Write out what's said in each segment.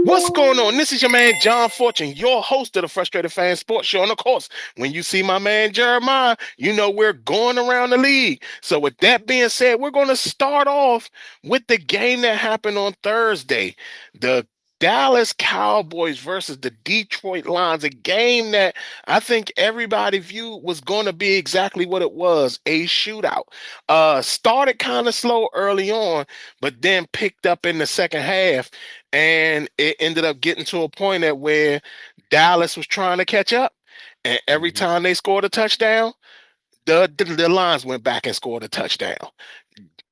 What's going on? This is your man John Fortune, your host of the Frustrated Fan Sports Show. And of course, when you see my man Jeremiah, you know we're going around the league. So with that being said, we're going to start off with the game that happened on Thursday. The Dallas Cowboys versus the Detroit Lions, a game that I think everybody viewed was going to be exactly what it was, a shootout. Started kind of slow early on, but then picked up in the second half. And it ended up getting to a point at where Dallas was trying to catch up. And every time they scored a touchdown, the Lions went back and scored a touchdown.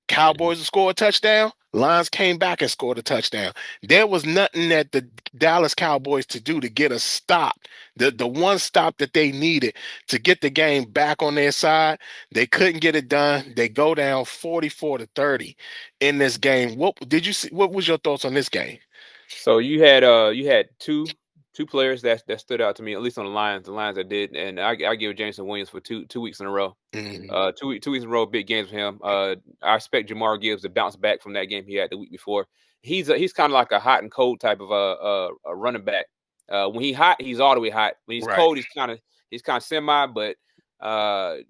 Cowboys scored a touchdown. Lions came back and scored a touchdown. There was nothing that the Dallas Cowboys to do to get a stop. The one stop that they needed to get the game back on their side, they couldn't get it done. They go down 44-30 in this game. What did you see? What was your thoughts on this game? So you had two players that stood out to me, at least on the Lions that did, and I give Jameson Williams for two weeks in a row. 2 weeks in a row, big games for him. I expect Jamar Gibbs to bounce back from that game he had the week before. He's kind of like a hot and cold type of a running back. When he's hot, he's all the way hot. When he's cold, he's kind of semi. But Jamar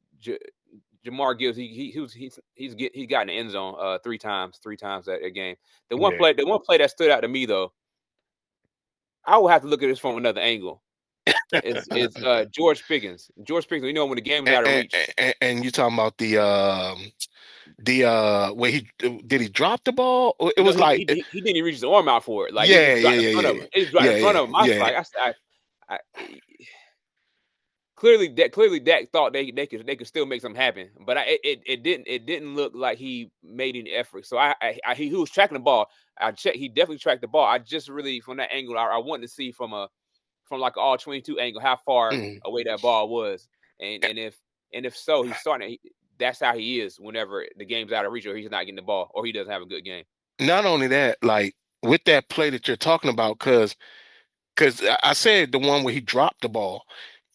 Gibbs, he's gotten the end zone three times that game. The one play that stood out to me though, I will have to look at this from another angle. It's George Pickens. George Pickens, you know, when the game was out of reach. And you talking about the where he drop the ball? It was like he didn't even reach his arm out for it. Like in front of him. I was like, clearly Dak thought they could still make something happen, but it didn't look like he made any effort. So he was tracking the ball. I checked. He definitely tracked the ball. I just really from that angle, I wanted to see from like an all 22 angle how far away that ball was, and if so, he's starting. That's how he is whenever the game's out of reach or he's not getting the ball or he doesn't have a good game. Not only that, like with that play that you're talking about, because I said the one where he dropped the ball.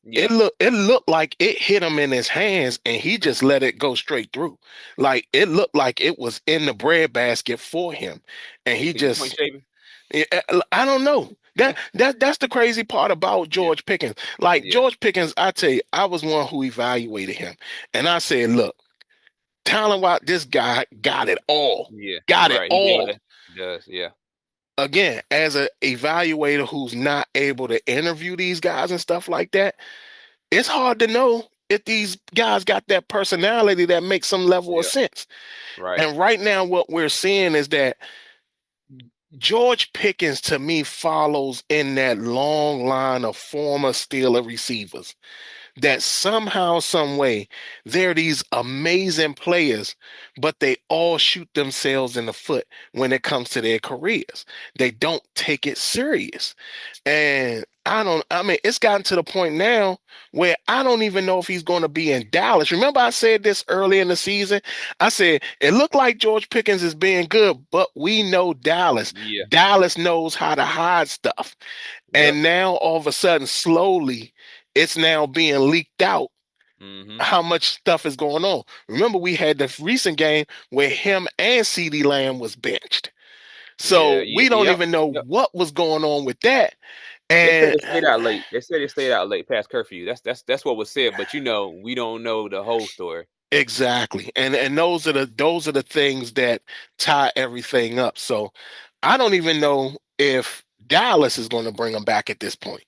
Yeah. It looked like it hit him in his hands and he just let it go straight through. Like it looked like it was in the breadbasket for him. And he just I don't know. That's the crazy part about George Pickens. Like George Pickens, I tell you, I was one who evaluated him. And I said, look, talent-wise, this guy got it all. Yeah. Got it all. He does, yeah. Again, as an evaluator who's not able to interview these guys and stuff like that, it's hard to know if these guys got that personality that makes some level of sense. Right. And right now, what we're seeing is that George Pickens, to me, follows in that long line of former Steeler receivers that somehow, some way, they're these amazing players, but they all shoot themselves in the foot when it comes to their careers. They don't take it serious. And it's gotten to the point now where I don't even know if he's going to be in Dallas. Remember I said this early in the season? I said, it looked like George Pickens is being good, but we know Dallas. Yeah. Dallas knows how to hide stuff. Yep. And now all of a sudden, slowly, it's now being leaked out how much stuff is going on. Remember, we had the recent game where him and CeeDee Lamb was benched. So we don't even know what was going on with that. And they stayed out late. They said they stayed out late past curfew. That's what was said, but we don't know the whole story. Exactly. And those are the things that tie everything up. So I don't even know if Dallas is going to bring him back at this point.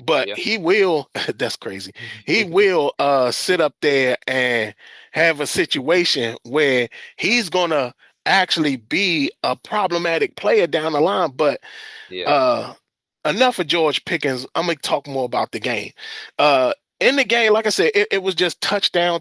But he will, that's crazy. He will sit up there and have a situation where he's going to actually be a problematic player down the line. But enough of George Pickens. I'm going to talk more about the game. In the game, like I said, it was just touchdown.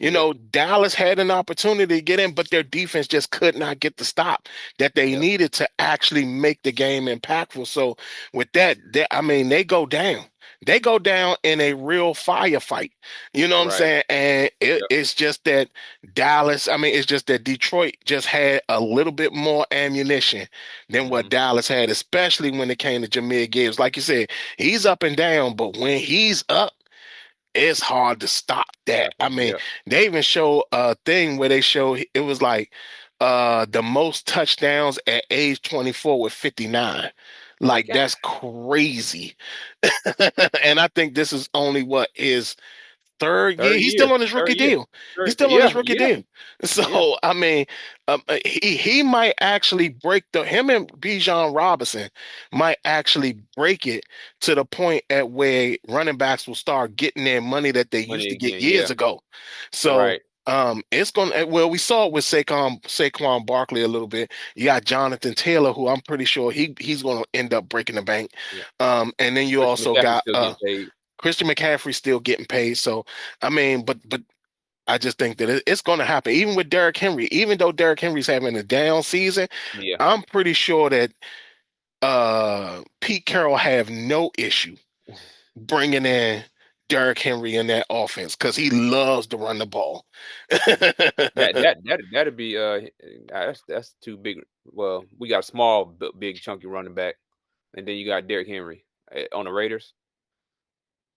You know, Dallas had an opportunity to get in, but their defense just could not get the stop that they needed to actually make the game impactful. So with that, they go down. they go down in a real firefight. You know what I'm Right. saying? And Yep. it's just that it's just that Detroit just had a little bit more ammunition than what Hmm. Dallas had, especially when it came to Jameer Gibbs. Like you said, he's up and down, but when he's up, it's hard to stop that. Stop him. Yep. They even show a thing where they show it was like the most touchdowns at age 24 with 59. Like God, that's crazy. And I think this is only what his third year. third He's year. still on his Third rookie year. deal. He's Third. still on Yeah. his rookie Yeah. deal. Yeah. So he might actually break the him and Bijan Robinson might actually break it to the point at where running backs will start getting their money that they used Money to get again. Yeah. years ago. So Right. it's gonna well, we saw it with Saquon Barkley a little bit. You got Jonathan Taylor, who I'm pretty sure he's gonna end up breaking the bank. Yeah. And then you Christian also McCaffrey's got still getting paid. Christian McCaffrey still getting paid. So but I just think that it's going to happen. Even with Derrick Henry, even though Derrick Henry's having a down season, Yeah. I'm pretty sure that Pete Carroll have no issue bringing in Derrick Henry in that offense because he loves to run the ball. That'd be that's too big. Well, we got a small, big, chunky running back, and then you got Derrick Henry on the Raiders.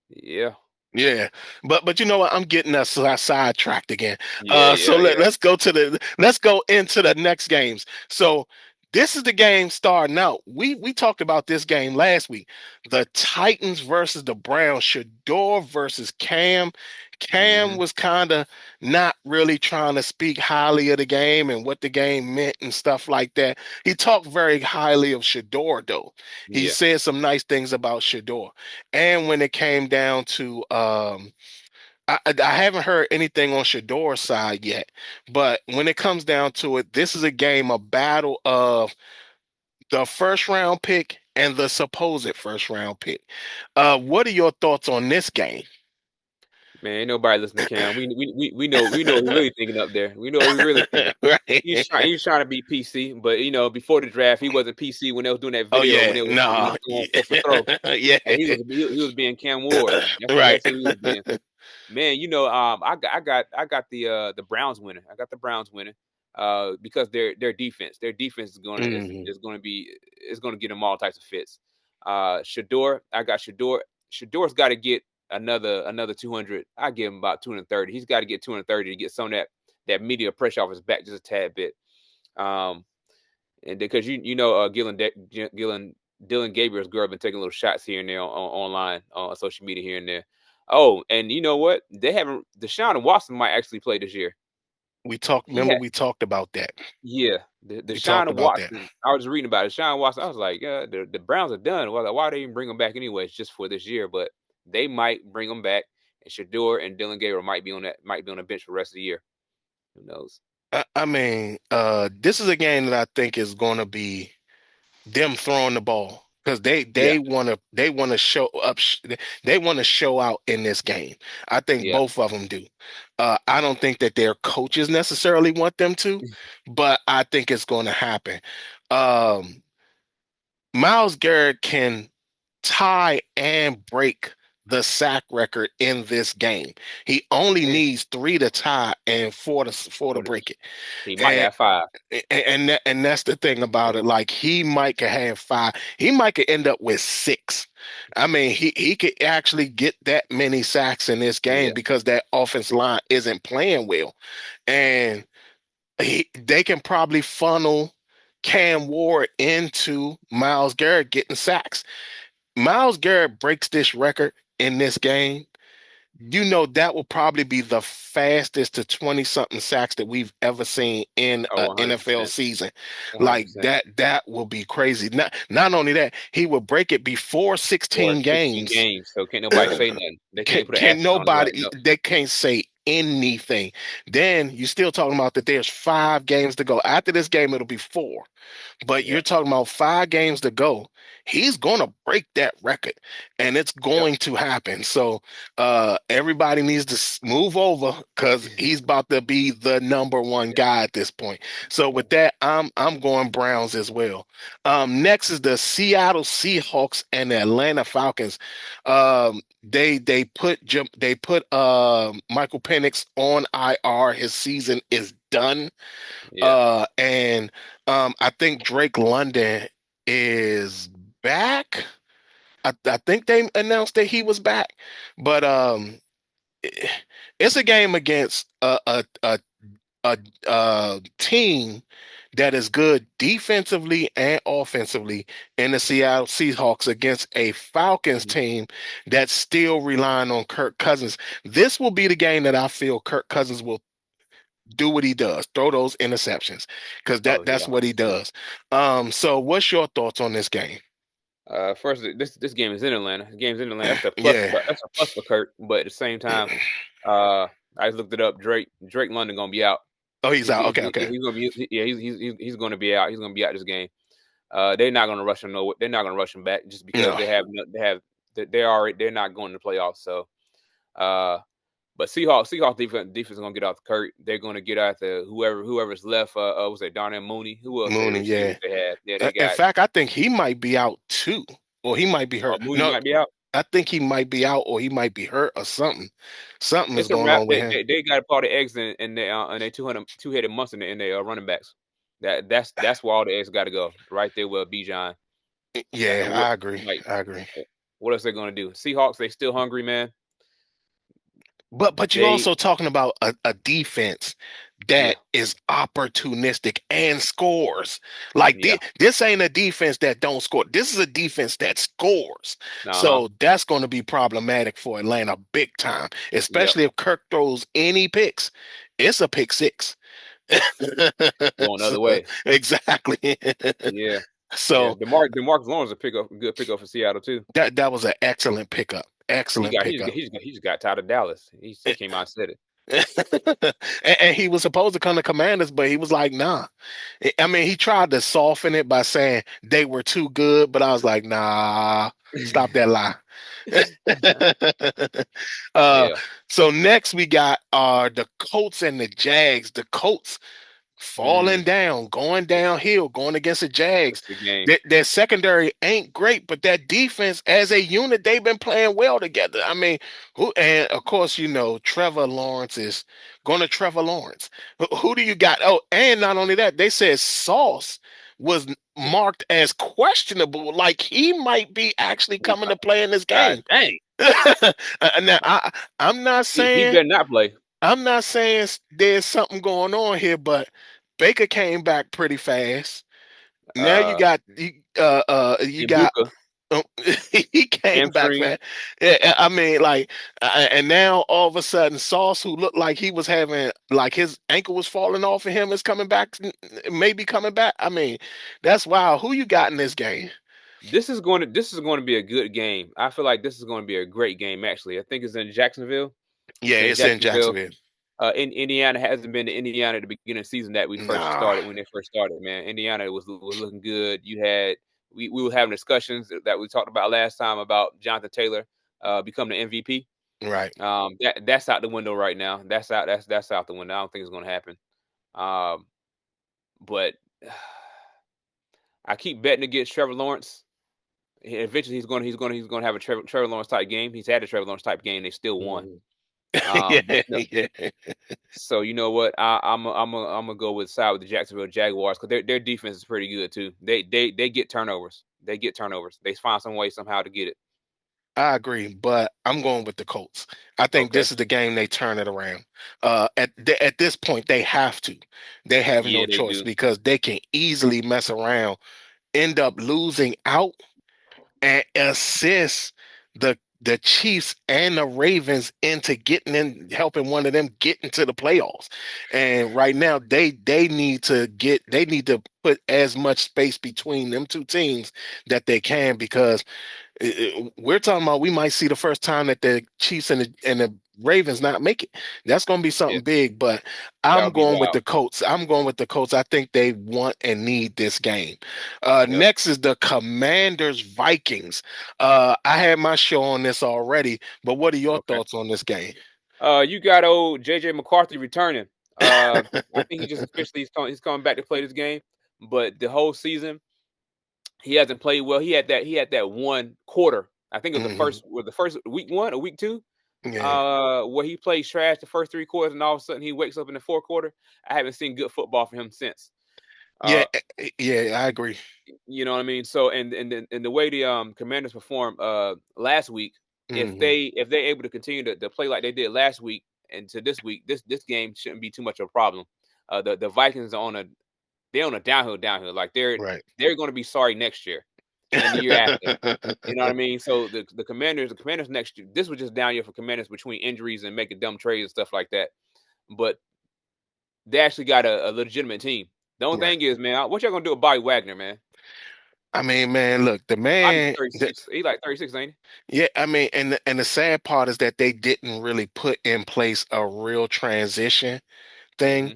Yeah. Yeah, but you know what? I'm getting us sidetracked again. Yeah. So Yeah. Yeah. let's go into the next games. So this is the game starting out. We talked about this game last week. The Titans versus the Browns. Shador versus Cam. Cam Hmm. was kind of not really trying to speak highly of the game and what the game meant and stuff like that. He talked very highly of Shador though. He Yeah. said some nice things about Shador. And when it came down to I haven't heard anything on Shador's side yet, but when it comes down to it, this is a game, a battle of the first round pick and the supposed first round pick. What are your thoughts on this game? Man, ain't nobody listening to Cam. We know what he's really thinking up there. We know what he's really thinking. Right? He's trying to be PC, but before the draft, he wasn't PC when they was doing that Oh video when yeah, they was no, throwing force to throw. yeah, He was being Cam Ward. right. That's who he was being. Man, I got the Browns winning. I got the Browns winning. Because their defense is gonna is, Mhm. is gonna be is gonna get them all types of fits. Shador, I got Shador. Shador's got to get another 200. I give him about 230. He's got to get 230 to get some of that media pressure off his back just a tad bit. Um, and because Dylan Gabriel's girl been taking little shots here and there online on social media here and there. Oh, and you know what? They haven't. Deshaun Watson might actually play this year. We talked. He Remember, had we talked about that. Yeah, We talked Deshaun about that. Watson. I was reading about it. Deshaun Watson. I was like, the Browns are done. Well, like, why they even bring him back anyways, just for this year? But they might bring him back, and Shador and Dylan Gabriel might be on the bench for the rest of the year. Who knows? This is a game that I think is going to be them throwing the ball because they Yeah, they want to they want to show up they want to show out in this game. I think yeah, both of them do. I don't think that their coaches necessarily want them to, but I think it's going to happen. Um, Miles Garrett can tie and break the sack record in this game. He only yeah. needs three to tie and four to What break it. he might And have five. and that's the thing about it. Like he might could have five. He might could end up with six. I mean, he could actually get that many sacks in this game Yeah, because that offense line isn't playing well, and they can probably funnel Cam Ward into Miles Garrett getting sacks. Miles Garrett breaks this record in this game, you know that will probably be the fastest to 20 something sacks that we've ever seen in oh, an 100 NFL percent, season. one hundred Like percent. that will be crazy. Not only that, he will break it before Or 16 16 games. games, so can't nobody say nothing. They can't put an Can asterisk on it, right? nobody No. they can't say anything. Then you're still talking about that there's 5 games to go. After this game, it'll be 4. But Yeah. you're talking about 5 games to go. He's going to break that record, and it's Yep. going to happen. So everybody needs to move over because he's about to be the number one guy at this point. So with that, I'm going Browns as well. Next is the Seattle Seahawks and the Atlanta Falcons. They put Michael Penix on IR. His season is done. Yeah. And I think Drake London is back. I think they announced that he was back, but i- it's a game against a team that is good defensively and offensively in the Seattle Seahawks against a Falcons Mhm. team that's still relying on Kirk Cousins. This will be the game that I feel Kirk Cousins will do what he does, throw those interceptions, because Oh yeah, that's what he 100%. does. So what's your thoughts on this game? First, this game is in Atlanta. The game's in Atlanta. That's a plus. Yeah. That's a plus for Kurt. But at the same time, uh, I just looked it up. Drake London gonna be out. Oh, he's out. Okay, okay. He's gonna be. Yeah, he's gonna be out. He's gonna be out this game. They're not gonna rush him. No, they're not gonna rush him back just because No. they're not going to the playoffs. So, uh, but Seahawks defense is gonna get out the Kurt. They're gonna get out the whoever's left. Was it Darnell Mooney? Who else? They Mooney, receivers yeah. they had. Yeah, they In got. fact, I think he might be out too, or he might be hurt. Mooney No, might be out. I think he might be out, or he might be hurt, or something. Something is It's a going wrap. on with him. They got a part of eggs in they 200 2-headed monster in their running backs. That's where all the eggs got to go right there with Bijan. Yeah, And what I agree. like I agree. what else they gonna do? Seahawks they still hungry, man. But you They also talking about a defense yeah that is opportunistic and scores. Like yeah this ain't a defense that don't score. This is a defense that scores. uh-huh So that's going to be problematic for Atlanta big time, yep especially if Kirk throws any picks. It's a pick six. going the So, other way. exactly. Yeah yeah. So Demarcus Lawrence a good pickup for Seattle too. that was an excellent pickup. Excellent pickup. He just got tired of Dallas. He came out and said it. And he was supposed to come to Commanders, but he was like, nah. I mean, he tried to soften it by saying they were too good, but I was like, nah, stop that lie. uh, Yeah, so next we got the Colts and the Jags. The Colts falling mm, down, going downhill, going against the that's Jags. a good game. Their secondary ain't great, but that defense, as a unit, they've been playing well together. I mean, who? And of course, Trevor Lawrence is going to Trevor Lawrence. Who do you got? Oh, and not only that, they said Sauce was marked as questionable, like he might be actually Oh, coming to play in this God game. dang, Now, I'm not he saying better not play. I'm not saying there's something going on here, but Baker came back pretty fast. Now you Uh, got you got Ibuka um, he came back hamstring. fast. I mean, like, and now all of a sudden, Sauce, who looked like he was having like his ankle was falling off of him, is coming back. Maybe coming back. I mean, that's wild. Who you got in this game? This is going to be a good game. I feel like this is going to be a great game. Actually, I think it's in Jacksonville. Yeah, It's in it's in Jacksonville. Jacksonville. In Indiana hasn't been to Indiana at the beginning of the season that we first Nah, started when they first started. Man, Indiana was looking good. We were having discussions that we talked about last time about Jonathan Taylor becoming the MVP. right. That's out the window right now. That's out the window. I don't think it's going to happen. Um, but I keep betting against Trevor Lawrence. Eventually, he's going to have a Trevor Lawrence type game. He's had a Trevor Lawrence type game. They still won. Mhm. But Yeah, no, yeah. so you know what? I'm gonna go with side with the Jacksonville Jaguars because their defense is pretty good too. They get turnovers. They get turnovers. They find some way somehow to get it. I agree, but I'm going with the Colts. I think Okay. this is the game they turn it around. At this point, they have to. They have no Yeah, they choice do. because they can easily mess around, end up losing out, and assist the Chiefs and the Ravens into getting in, helping one of them get into the playoffs. And right now, they need to put as much space between them two teams that they can because we're talking about we might see the first time that the Chiefs and the Ravens not make it. That's going to be Yeah, something big, but that I'm would be going with wild. the Colts. I'm going with the Colts. I think they want and need this game. Yep. Next is the Commanders Vikings. I had my show on this already, but what are your Okay. thoughts on this game? You got old JJ McCarthy returning. I think he just officially he's coming back to play this game, but the whole season he hasn't played well. He had that one quarter. I think it Hmm. was the first week one or week two, Yeah. where he played trash the first three quarters, and all of a sudden he wakes up in the fourth quarter. I haven't seen good football from him since. Yeah, Uh, yeah, I agree. you know what I mean? So and the way the Commanders performed last week, if Hmm. they able to continue to play like they did last week and to this week, this game shouldn't be too much of a problem. The Vikings are on a downhill. Like Right. they're going to be sorry next year and the year after. You know what I mean? So the Commanders next year, this was just down year for Commanders between injuries and making dumb trades and stuff like that. But they actually got a legitimate team. The only Right. thing is, man, what y'all gonna do with Bobby Wagner, man? I mean, man, look, the Bobby's man, 36. He like 36, ain't yeah, I mean, and the sad part is that they didn't really put in place a real transition he? thing.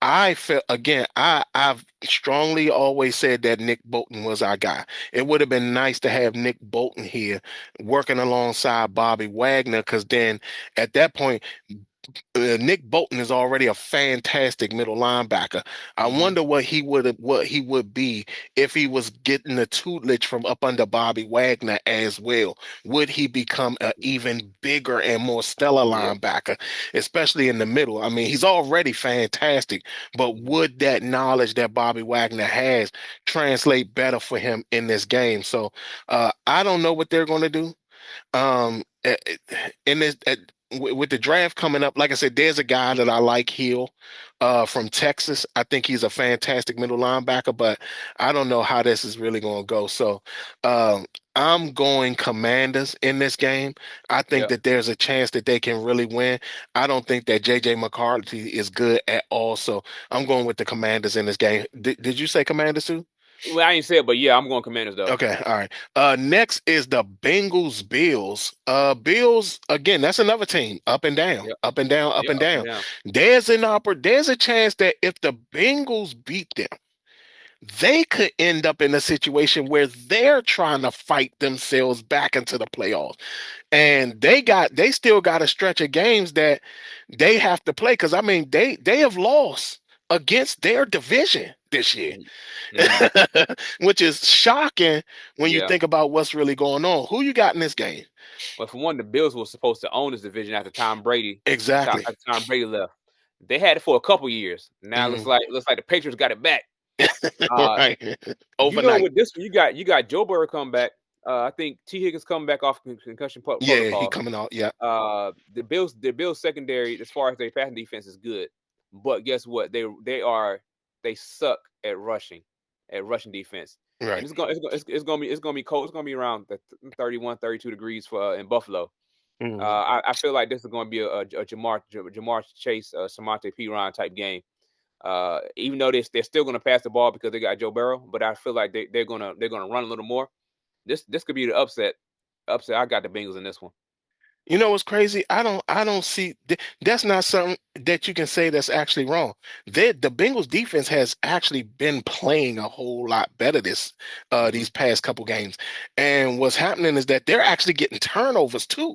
I felt again, I've strongly always said that Nick Bolton was our guy. It would have been nice to have Nick Bolton here working alongside Bobby Wagner, because then at that point Nick Bolton is already a fantastic middle linebacker. I Mhm. wonder what he would be if he was getting the tutelage from up under Bobby Wagner as well. Would he become an even bigger and more stellar Yeah. linebacker, especially in the middle? I mean, he's already fantastic, but Mhm. would that knowledge that Bobby Wagner has translate better for him in this game? So I don't know what they're going to do. In this with the draft coming up, like I said, there's a guy that I like, Hill, from Texas. I think he's a fantastic middle linebacker, but I don't know how this is really going to go. So, um, I'm going Commanders in this game. I think Yeah. that there's a chance that they can really win. I don't think that JJ McCarthy is good at all. So I'm going with the Commanders in this game. Did you say Commanders too? Well, I ain't say it, but yeah, I'm going Commanders though. Okay, all right. Next is the Bengals Bills. Bills again, that's another team up and down, Yep. up and down, up Yeah, and up and down. down. There's a chance that if the Bengals beat them, they could end up in a situation where they're trying to fight themselves back into the playoffs. And they still got a stretch of games that they have to play, because I mean they have lost against their division this year. Mhm. Mhm. Which is shocking when you Yeah. think about what's really going on. Who you got in this game? But for one, the Bills were supposed to own this division after Exactly. After Tom Brady left. They had it for a couple years. Now it Mhm. looks like the Patriots got it back. Uh, Right. you know, Overnight. with this one, you got Joe Burrow come back. I think T Higgins coming back off concussion Yeah, he protocol. coming out. Yeah. The Bills secondary, as far as their passing defense, is good, but guess what? They suck at rushing defense, and Right. it's gonna be cold. It's gonna be around the 31, 32 degrees for in Buffalo. Mhm. I feel like this is going to be a Jamar Chase, Samante Piran type game. Even though they're still going to pass the ball because they got Joe Burrow, but I feel like they're gonna run a little more. This could be the upset. Upset. I got the Bengals in this one. You know what's crazy? I don't see that's not something that you can say that's actually wrong. The Bengals defense has actually been playing a whole lot better Hmm. these past couple games. And what's happening is that they're actually getting turnovers too.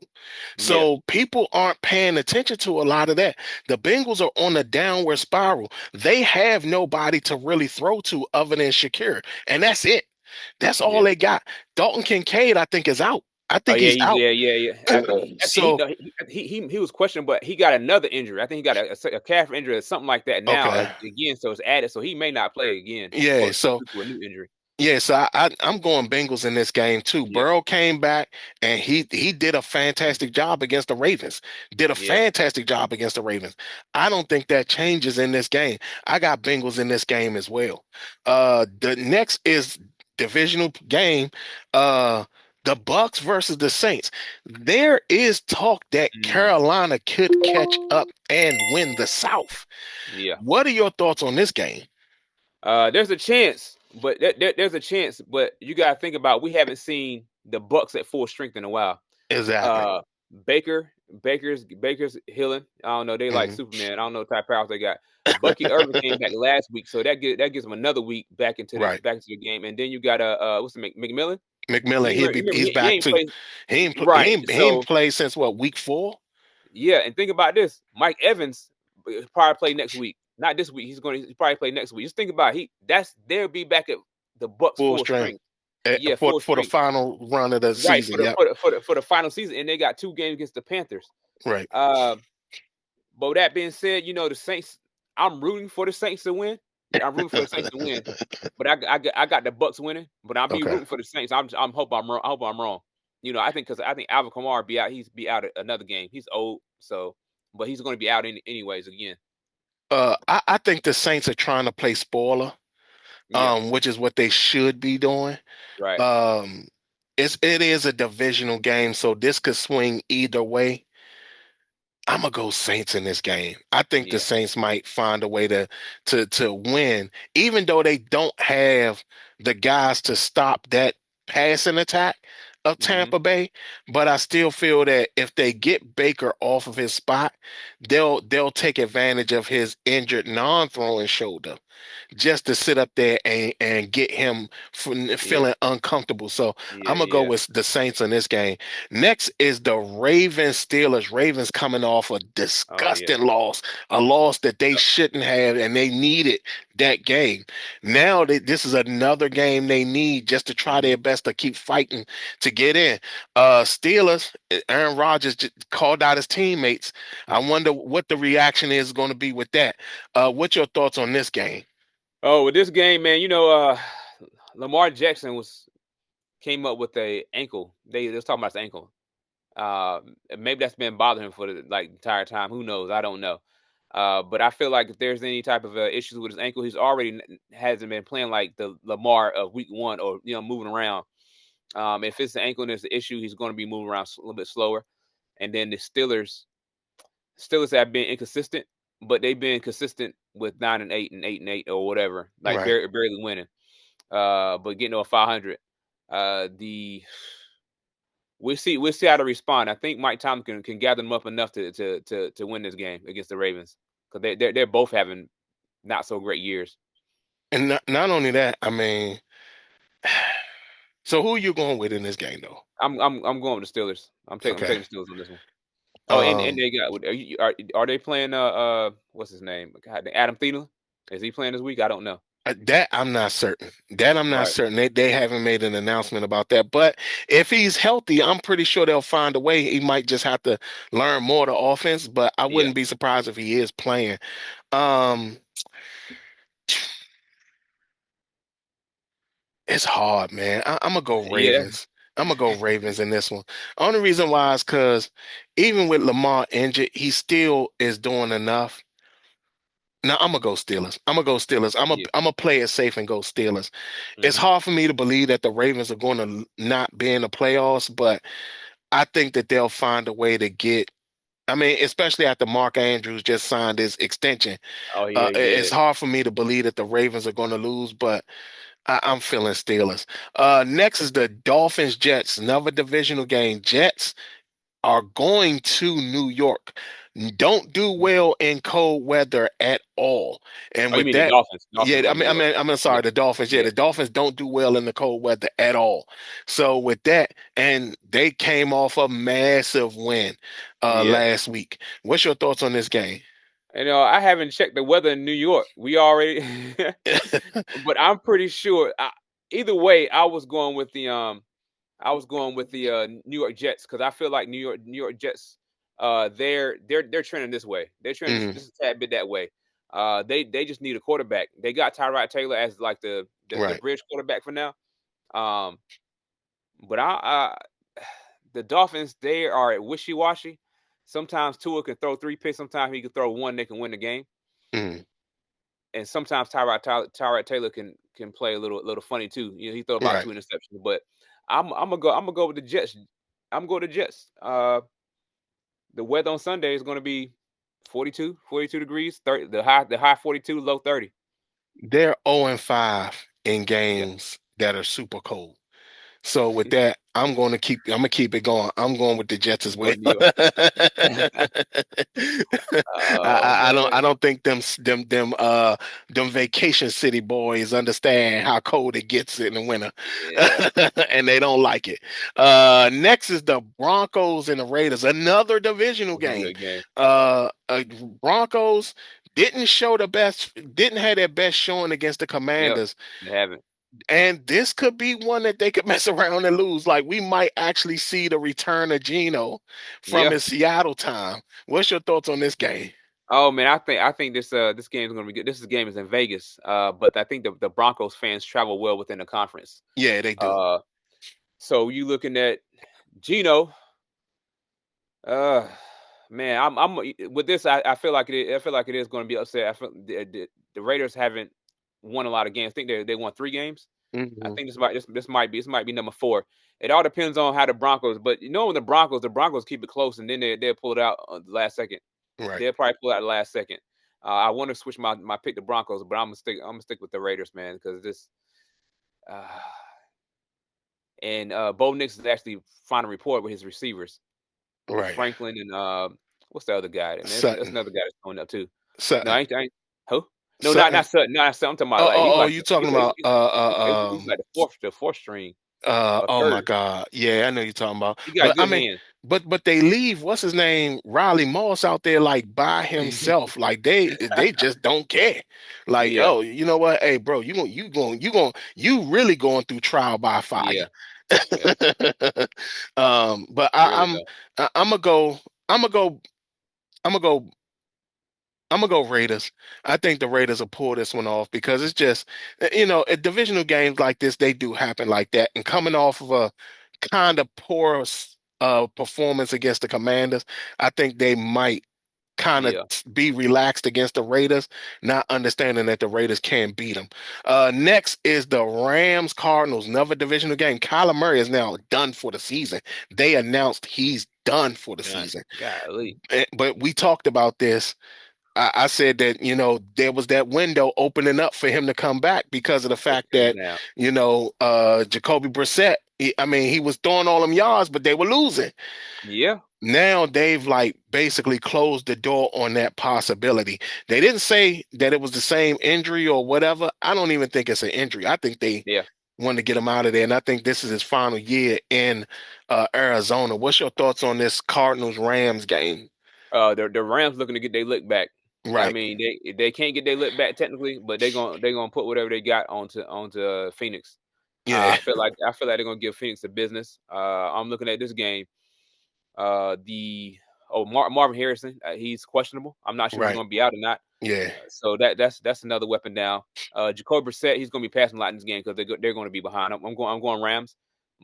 Yeah, So people aren't paying attention to a lot of that. The Bengals are on a downward spiral. They have nobody to really throw to other than Shakir, and that's it. That's all yeah. they got. Dalton Kincaid, I think, is out. I Oh think yeah, he's he's out. yeah. He, So, no, he was questioned, but he got another injury. I think he got a calf injury or something like that now okay. again. So it's added. So he may not play again Yeah, for so due to a new injury. I'm going Bengals in this game too. Yeah, Burrow came back and he did a fantastic job against the Ravens. Did a yeah. fantastic job against the Ravens. I don't think that changes in this game. I got Bengals in this game as well. The next is divisional game. Uh, the Bucks versus the Saints. There is talk that Mm, Carolina could catch up and win the South. yeah. What are your thoughts on this game? There's a chance, but there's a chance, but you gotta think about we haven't seen the Bucks at full strength in a while. Exactly. Uh, Baker. Baker's healing. I don't know. They like Hmm. Superman. I don't know what type of powers they got. Bucky Irvin came back last week, so that gives him another week Right. back into the game. And then you got what's the McMillan? McMillan, Remember he's he back ain't too. played He right. ain't So played since what, week 4? yeah, and think about this: Mike Evans probably play next week. Not this week. He's probably play next week. Just think about they'll be back at the Bucks Full full strength. strength. Yeah, For full the strength. final run of the Right for season. Yep. the final season, and they got 2 games against the Panthers. Right. Uh, but with that being said, the Saints. I'm rooting for the Saints to win. I'm rooting for the Saints to win. But I got the Bucks winning. But I'll be Okay. rooting for the Saints. I'm hope I'm wrong. I hope I'm wrong. I think Alvin Kamara be out. He's be out at another game. He's old, so but he's going to be out anyways again. I think the Saints are trying to play spoiler, Yeah, which is what they should be doing. right. Um, it is a divisional game, so this could swing either way. I'm gonna go Saints in this game. I think the Yeah. Saints might find a way to win, even though they don't have the guys to stop that passing attack of Hmm. Tampa Bay. But I still feel that if they get Baker off of his spot, they'll take advantage of his injured non-throwing shoulder just to sit up there and get him Yeah. feeling uncomfortable. So Yeah. I'm gonna go Yeah. with the Saints in this game. Next is the Ravens Steelers. Ravens coming off a Oh yeah. disgusting loss, a loss that they shouldn't have, and they needed that game. Now this is another game they need just to try Hmm. their best to keep fighting to get in. Steelers, Aaron Rodgers just called out his teammates. I wonder what the reaction is going to be with that. What's your thoughts on this game? Oh, with this game, man, Lamar Jackson came up with a ankle. They was talking about his ankle. Maybe that's been bothering him for the entire time. Who knows? I don't know. But I feel like if there's any type of issues with his ankle, he's already hasn't been playing like the Lamar of week 1 or moving around. If it's the ankle and it's the issue, he's going to be moving around a little bit slower. And then the Steelers have been inconsistent, but they've been consistent with 9-8 and 8-8 or whatever, like Right. barely winning. But getting over 500. The we'll see how to respond. I think Mike Tomlin can gather them up enough to win this game against the Ravens because they're both having not so great years. And not only that, I mean, so who are you going with in this game, though? I'm going with the Steelers. I'm Okay. taking the Steelers on this one. Oh, and Um, they got are they playing what's his name? God, Adam Thielen? Is he playing this week? I don't know. that I'm not certain. That I'm not Right. certain. They haven't made an announcement about that. But if he's healthy, I'm pretty sure they'll find a way. He might just have to learn more of the offense, but I Yeah. wouldn't be surprised if he is playing. Um, it's hard, man. I'm gonna go Yeah. Ravens. I'm gonna go Ravens in this one. Only reason why is because even with Lamar injured, he still is doing enough. No, I'm gonna go Steelers. I'm gonna go Steelers. Yeah. I'm gonna play it safe and go Steelers. It's Hmm. hard for me to believe that the Ravens are going to not be in the playoffs, but I think that they'll find a way to get. I mean, especially after Mark Andrews just signed his extension, Oh yeah, he it's did. hard for me to believe that the Ravens are going to lose, but I'm feeling Steelers. Next is the Dolphins Jets, another divisional game. Jets are going to New York. Don't do Mhm. well in cold weather at all. And Oh, you with mean the that, Dolphins? Dolphins yeah, going to New York? I'm Yeah. sorry, the Dolphins. Yeah, Yeah. the Dolphins don't do well in the cold weather at all. So with that, and they came off a massive win Yeah. last week. What's your thoughts on this game? I haven't checked the weather in New York. We already, but I'm pretty sure. Either way, I was going with the New York Jets because I feel like New York Jets, they're trending this way. They're trending Mhm. just a tad bit that way. They just need a quarterback. They got Tyrod Taylor as like the Right. bridge quarterback for now. Um, but the Dolphins, they are wishy washy. Sometimes Tua can throw 3 picks. Sometimes he can throw one. They can win the game. Mhm. And sometimes Tyrod Taylor can play a little funny too. He throw about Right. 2 interceptions. But I'm gonna go with the Jets. I'm going to Jets. The weather on Sunday is going to be 42 degrees. 30, the high 42, low 30. They're 0-5 in Yeah. games that are super cold. So with that, I'm gonna keep it going. I'm going with the Jets as well. Going New York. Oh I man. don't think them vacation city boys understand how cold it gets in the winter. Yeah. And they don't like it. Next is the Broncos and the Raiders, another divisional This is a game. good game. Broncos didn't have their best showing against the Yep. Commanders. They haven't. And this could be one that they could mess around and lose. Like we might actually see the return of Geno from Yeah. his Seattle time. What's your thoughts on this game? Oh man, I think this game is gonna be good. This game is in Vegas. But I think the Broncos fans travel well within the conference. Yeah, they do. Uh so you looking at Geno, uh man, I'm with this. I feel like I feel like it is going to be upset. I feel the Raiders haven't won a lot of games. I think they won 3 games. I Hmm. think this might be number 4. It all depends on how the Broncos. But you know, when the Broncos keep it close, and then they'll pull it out the last second. Right, They'll probably pull out the last second. I want to switch my pick to Broncos, but I'm gonna stick with the Raiders, man, because this. Uh, and Bo Nix is actually final report with his receivers. right. Franklin and what's the other guy? Man, that's Sutton, another guy that's coming up too. No, Sutton, I ain't who? No, Sutton. not Sutton. Not Sutton. I'm talking about Oh, like oh, oh! You talking about he's like the fourth string or oh my third. God. Yeah, I know you're talking about. He got But I good mean, hands. but they leave what's his name, Riley Moss out there like by himself. Like they just don't care. Like, Yeah, oh, you know what? Hey, bro, you really going through trial by fire. yeah, yeah. But Really though. I'm gonna go. I'm gonna go. I'm gonna go. I'm gonna go Raiders. I think the Raiders will pull this one off because it's just, at divisional games like this, they do happen like that. And coming off of a kind of poor performance against the Commanders, I think they might kind of Yeah. be relaxed against the Raiders, not understanding that the Raiders can beat them. Next is the Rams Cardinals, another divisional game. Kyler Murray is now done for the season. They announced he's done for the Done. season. Golly. But we talked about this. I said that, there was that window opening up for him to come back because of the They fact shut him that, down. Jacoby Brissett, he was throwing all them yards, but they were losing. Yeah. Now they've like basically closed the door on that possibility. They didn't say that it was the same injury or whatever. I don't even think it's an injury. I think they Yeah. wanted to get him out of there, and I think this is his final year in Arizona. What's your thoughts on this Cardinals Rams game? The Rams looking to get their lick back. I Right. mean, they can't get their lick back technically, but they gonna put whatever they got onto Phoenix. Yeah. I feel like they're gonna give Phoenix the business. I'm looking at this game. The Marvin Harrison, he's questionable. I'm not sure if he's Right. gonna be out or not. Yeah. So that's another weapon down. Jacoby Brissett, he's gonna be passing a lot in this game because they're going to be behind. I'm going Rams,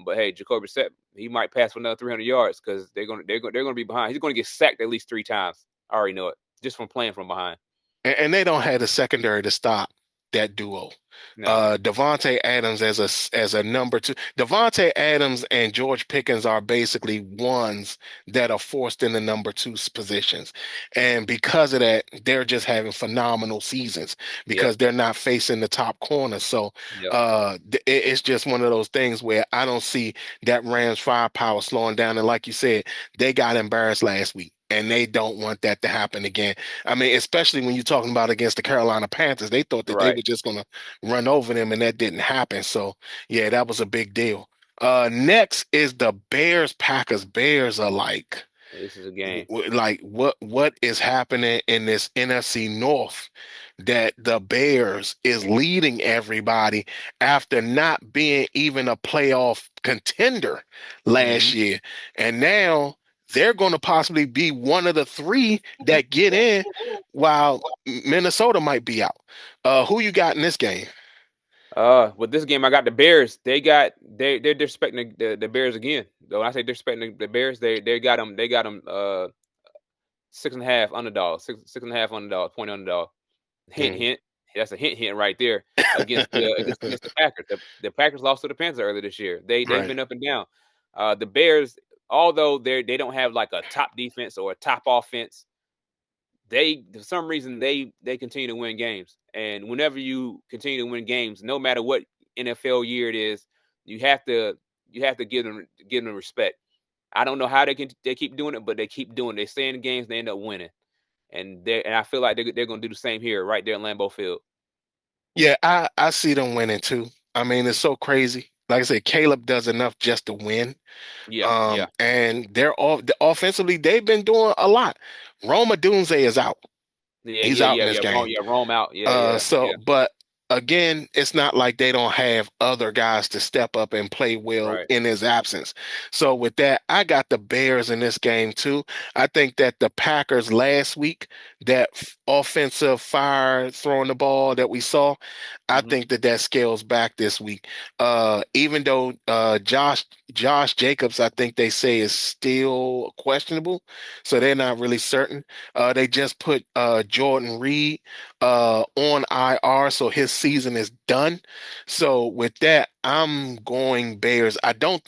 but hey, Jacoby Brissett, he might pass for another 300 yards because they're going to be behind. He's going to get sacked at least 3 times. I already know it just from playing from behind. And they don't have a secondary to stop that duo. No, Devontae Adams as a number 2. Devontae Adams and George Pickens are basically ones that are forced in the number 2 positions. And because of that, they're just having phenomenal seasons yep, because they're not facing the top corner. So yep, it's just one of those things where I don't see that Rams firepower slowing down. And like you said, they got embarrassed last week. And they don't want that to happen again. I mean, especially when you're talking about against the Carolina Panthers, they thought that they right. were just going to run over them, and that didn't happen. So, yeah, that was a big deal. Next is the Bears Packers. Bears are This is a game. like what is happening in this NFC North that the Bears is leading everybody after not being even a playoff contender last Hmm. year, and now they're going to possibly be one of the 3 that get in while Minnesota might be out. Who you got in this game? With this game, I got the Bears. They're disrespecting the Bears again. Though when I say disrespecting the Bears, they got them 6.5 underdog, six and a half underdog, point underdog. Hint, Mm. hint. That's a hint, hint right there against the Packers. The Packers lost to the Panthers earlier this year. They've Right. been up and down. The Bears, although they don't have like a top defense or a top offense, they for some reason they continue to win games. And whenever you continue to win games, no matter what NFL year it is, you have to. you have to give them respect. I don't know how they keep doing it, but they keep doing it. They stay in the games, they end up winning, and I feel like they're going to do the same here, right there in Lambeau Field. Yeah, I see them winning too. I mean, it's so crazy. Like I said, Caleb does enough just to win. Yeah, yeah, And offensively, they've been doing a lot. Roma Dunze is out. yeah, He's yeah, out in yeah, this yeah. Rome, game. yeah, Rome out. Yeah, yeah, So, yeah. but again, it's not like they don't have other guys to step up and play well Right. in his absence. So, with that, I got the Bears in this game too. I think that the Packers last week, that offensive fire throwing the ball that we saw, I Hmm. think that that scales back this week. Even though Josh Jacobs, I think they say is still questionable, so they're not really certain. They just put Jordan Reed on IR, so his season is done. So with that, I'm going Bears. I don't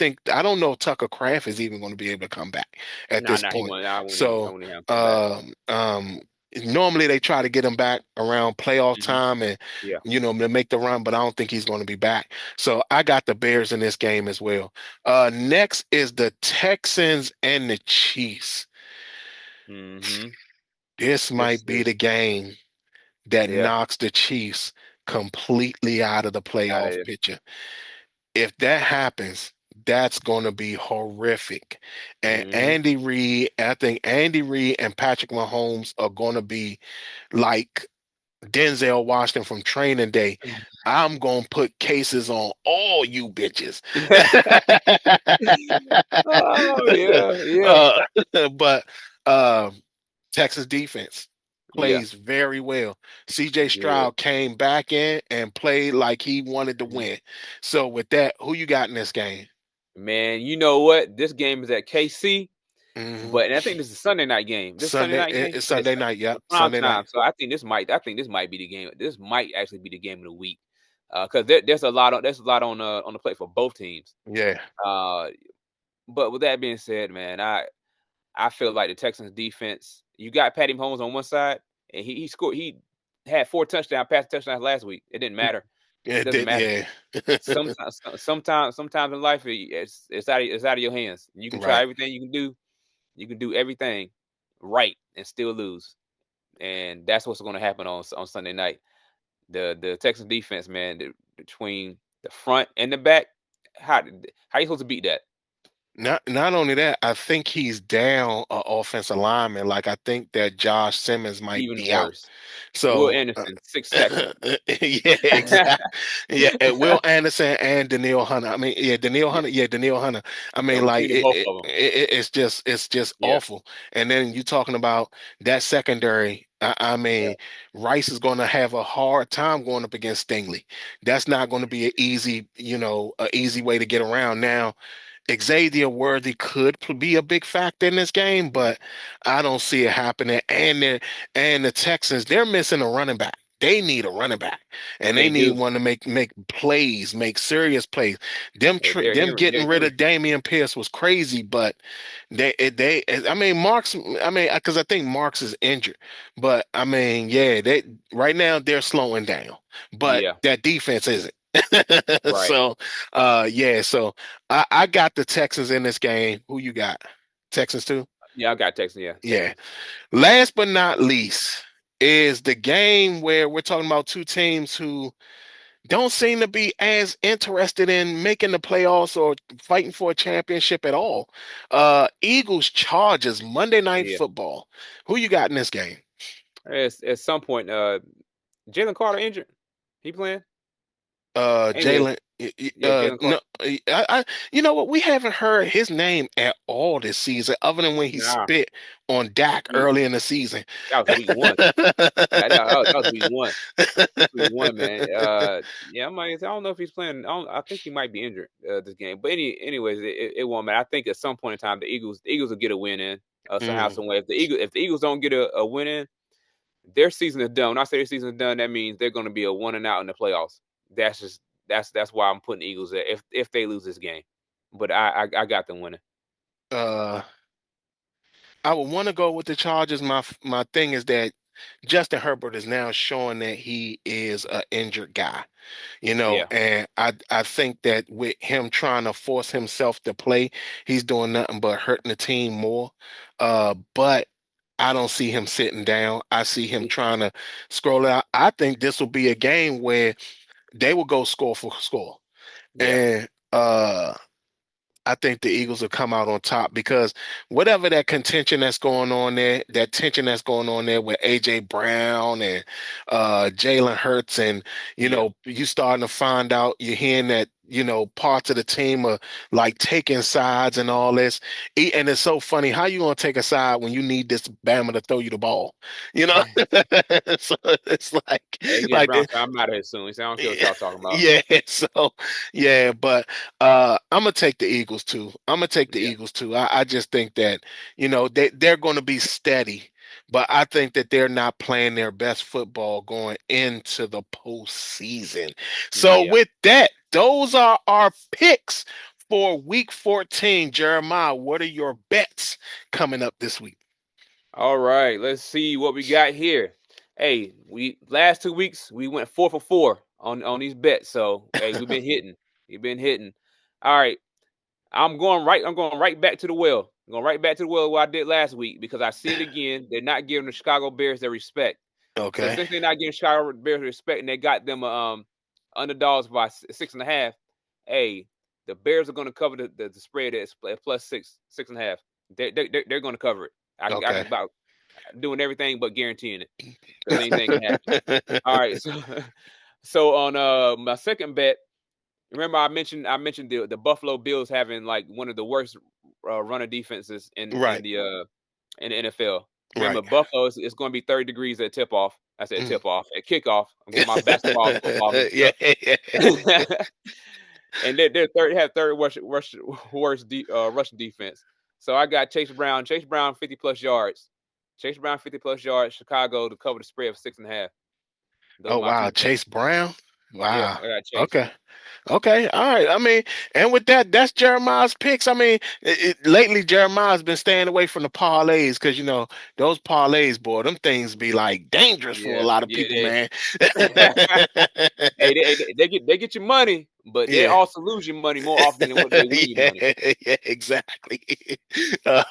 know if Tucker Craft is even going to be able to come back at Nah, this nah, he point. won't. I won't. I So won't have him come back. um, um, normally they try to get him back around playoff Hmm. time and Yeah. to make the run, but I don't think he's going to be back. So I got the Bears in this game as well. Next is the Texans and the Chiefs. Hmm. This This might be is the game that yeah. knocks the Chiefs completely out of the Out of playoff here. picture. If that happens, that's going to be horrific. And Hmm. I think Andy Reid and Patrick Mahomes are going to be like Denzel Washington from Training Day. I'm going to put cases on all you bitches. Oh yeah, yeah, uh, but um, Texas defense yeah, plays very well. CJ good. Stroud came back in and played like he wanted to Mhm. win. So with that, who you got in this game? Man, you know what? This game is at KC, Hmm. but and I think this is a Sunday night game. This Sunday night game, It's yes, Sunday night. the Yep, prime Sunday time. night. So I think this might be the game. This might actually be the game of the week, because there's a lot on the plate for both teams. Yeah. Uh, but with that being said, man, I feel like the Texans defense. You got Patty Mahomes on one side, and he scored. He had 4 touchdowns last week. It didn't matter. Yeah, It it doesn't did. matter. Yeah. Sometimes in life, it's out of your hands. You can try Right. everything you can do. You can do everything right and still lose, and that's what's going to happen on Sunday night. The Texas defense, man, between the front and the back, how you supposed to beat that? Not only that, I think he's down an offensive lineman. Like I think that Josh Simmons might Even be out. worse, Will So, Anderson 6 sacks. yeah, exactly. Yeah, and Will Anderson and Daniil Hunter. I mean, yeah, Daniil Yeah, Hunter. Yeah, Daniil Hunter. I yeah, mean, like between the both of them. it's just Yeah, awful. And then you talking about that secondary. I yeah, mean, Rice is going to have a hard time going up against Stingley. That's not going to be an easy, a easy way to get around. Now, Xavier Worthy could be a big factor in this game, mhm. but I don't see it happening. And the Texans, they're missing a running back. They need a running back, and they They need do. one to make plays, make serious plays. They're Them Henry. getting They're rid Henry. of Damian Pierce was crazy, but I mean Marks. I mean because I think Marks is injured, but I mean yeah, they right now they're slowing down, but Yeah, that defense isn't. right. So yeah, so I got the Texans in this game. Who you got? Texans too? Yeah, I got Texans. Yeah, Yeah. Texans. Last but not least is the game where we're talking about two teams who don't seem to be as interested in making the playoffs or fighting for a championship at all. Eagles Chargers Monday Night Yeah. Football. Who you got in this game? At some point, Jalen Carter injured. He playing? Ain't he? Jalen. Yeah, Jalen No, Carter. you know what? We haven't heard his name at all this season, other than when he Nah, spit on Dak we early in the season. that was week one. That was week one. That's week one, man. Yeah, I don't know if he's playing. I think he might be injured this game. But anyways, it won't matter. I think at some point in time, the Eagles will get a win in somehow, Mm, some way. If the Eagles don't get a win in, their season is done. When I say their season is done, that means they're going to be a one and out in the playoffs. That's just that's why I'm putting the Eagles there. If they lose this game, but I got them winning. uh, I would want to go with the Chargers. My thing is that Justin Herbert is now showing that he is an injured guy. Yeah. And I think that with him trying to force himself to play, he's doing nothing but hurting the team more. But I don't see him sitting down. I see him trying to scroll out. I think this will be a game where they will go score for score. Yeah. And I think the Eagles will come out on top because whatever that contention that's going on there, that tension that's going on there with AJ Brown and Jalen Hurts, and Yeah. you starting to find out, you're hearing that parts of the team are like taking sides and all this. And it's so funny, how you gonna take a side when you need this Bama to throw you the ball? You know, so it's AJ like Brown said, I'm out of here soon. He said, I don't care what y'all talking about. yeah, so yeah, but I'm gonna take the Eagles too. I'm gonna take the Yeah. Eagles too. I just think that they're gonna be steady, but I think that they're not playing their best football going into the postseason. So Yeah. with that, those are our picks for Week 14. Jeremiah, what are your bets coming up this week? All right. Let's see what we got here. Hey, we last 2 weeks we went 4 for 4 on these bets. So hey, we've been hitting. We've been hitting. All right. I'm going right back to the well. I'm going right back to the well what I did last week because I see it again. They're not giving the Chicago Bears their respect. So Okay, since they're not giving Chicago Bears respect and they got them underdogs by 6.5, hey, the Bears are going to cover the spread at plus 6.5. They're going to cover it. I can okay. about doing everything but guaranteeing it because anything can happen. All right, so on my second bet, remember I mentioned the Buffalo Bills having like one of the worst runner defenses in Right, in the NFL. right. Remember, Buffalo is going to be 30 degrees at tip off. I said Mm. tip off at kickoff. I'm getting my basketball and football mixed Yeah, up. yeah. And third worst rushing defense. So I got Chase Brown. Chase Brown 50 plus yards. Chase Brown 50 plus yards. Chicago to cover the spread of 6.5. Those Oh are my wow, two bets. Chase Brown. Yeah, Wow. I got Chase. Okay. Okay. All right. I mean, and with that, that's Jeremiah's picks. I mean, lately Jeremiah's been staying away from the parlays because those parlays, boy, them things be like dangerous for a Yeah, lot of yeah, people, man. hey, they get your money, but they Yeah. also lose your money more often than what they win your Yeah, money. yeah, exactly. Uh,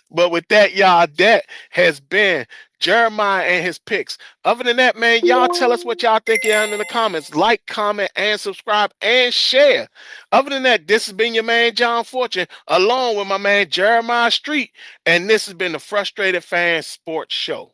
but with that, y'all, that has been Jeremiah and his picks. Other than that, man, y'all tell us what y'all think down in the comments. Like, comment, and subscribe, and share. Other than that, this has been your man, John Fortune, along with my man, Jeremiah Street, and this has been the Frustrated Fan Sports Show.